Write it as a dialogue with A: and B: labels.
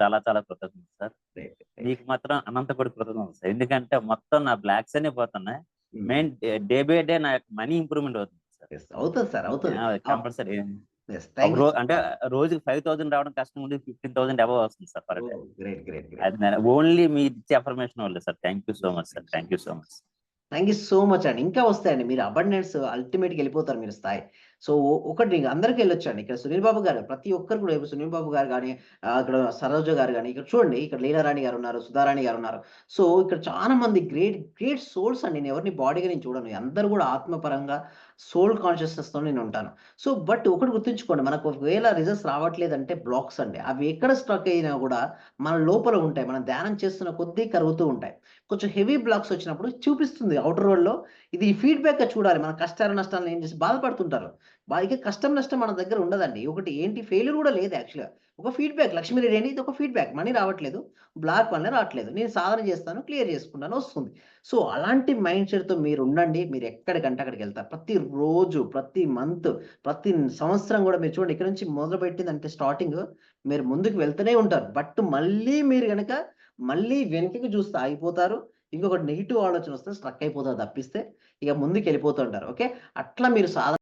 A: చాలా చాలా కృతజ్ఞతలు సార్.
B: రైట్.
A: మీకు మాత్రం అనంత కోటి కృతజ్ఞతలు సార్. ఎందుకంటే మొత్తం నా బ్లాక్స్ అన్ని పోతున్నాయి. మెయిన్ డే బై డే నా యొక్క మనీ ఇంప్రూవ్మెంట్ అవుతుంది సార్.
B: అవుతుంది సార్, అవుతుంది.
A: కంపల్సరీ. ఒక
B: థ్యాంక్
A: రోజు అంటే రోజుకి 5,000 రావడం కష్టం ఉండి 15,000 అబవ్ వస్తుంది sir per day.
B: Great great
A: అది ఓన్లీ మీ ఇచ్చే అఫర్మేషన్ వల్లే sir. Thank you so much sir. Thank you so much.
B: Thank you so much అండి. ఇంకా వస్తాయండి, మీరు అబండెన్స్ అల్టిమేట్గా వెళ్ళిపోతారు మీరు స్థాయి. సో ఒకటి అందరికీ వెళ్ళొచ్చండి. ఇక్కడ సునీల్ బాబు గారు ప్రతి ఒక్కరు కూడా, ఇప్పుడు సునీల్ బాబు గారు కానీ, ఇక్కడ సరోజ గారు కానీ, ఇక్కడ చూడండి, ఇక్కడ లీలారాణి గారు ఉన్నారు, సుధారాణి గారు ఉన్నారు. సో ఇక్కడ చాలా మంది గ్రేట్ గ్రేట్ సోల్స్ అండి. నేను ఎవరిని బాడీగా నేను చూడను, అందరూ కూడా ఆత్మపరంగా సోల్ కాన్షియస్నెస్తో నేను ఉంటాను. సో బట్ ఒకటి గుర్తుంచుకోండి, మనకు ఒకవేళ రిజల్ట్స్ రావట్లేదంటే బ్లాక్స్ అండి. అవి ఎక్కడ స్ట్రక్ అయినా కూడా మన లోపల ఉంటాయి, మనం ధ్యానం చేస్తున్న కొద్దీ కరుగుతూ ఉంటాయి. కొంచెం హెవీ బ్లాక్స్ వచ్చినప్పుడు చూపిస్తుంది అవుటర్ వరల్డ్‌లో. ఇది ఫీడ్‌బ్యాక్‌గా చూడాలి. మన కష్టాలు, నష్టాలను ఏం చేసి బాధపడుతుంటారు. ఇక కష్టం, నష్టం మన దగ్గర ఉండదండి. ఒకటి ఏంటి, ఫెయిల్యూర్ కూడా లేదు యాక్చువల్‌గా. ఒక ఫీడ్‌బ్యాక్, లక్ష్మీరెడ్డి అండి, ఇది ఒక ఫీడ్‌బ్యాక్. మనీ రావట్లేదు, బ్లాక్ వల్లే రావట్లేదు. నేను సాధన చేస్తాను, క్లియర్ చేసుకుంటాను, వస్తుంది. సో అలాంటి మైండ్ సెట్‌తో మీరు ఉండండి. మీరు ఎక్కడికంటే అక్కడికెళ్తారు. ప్రతిరోజు, ప్రతి మంత్, ప్రతి సంవత్సరం కూడా మీరు చూడండి, ఇక్కడ నుంచి మొదలుపెట్టిందంటే స్టార్టింగ్ మీరు ముందుకు వెళ్తూనే ఉంటారు. బట్ మళ్ళీ మీరు గనక మళ్ళీ వెనక్కి చూస్తే ఆగిపోతారు. ఇంకొకటి నెగెటివ్ ఆలోచన వస్తే స్ట్రక్ అయిపోతారు తప్పిస్తే, ఇక ముందుకెళ్ళిపోతుంటారు. ఓకే. అట్లా మీరు సాధన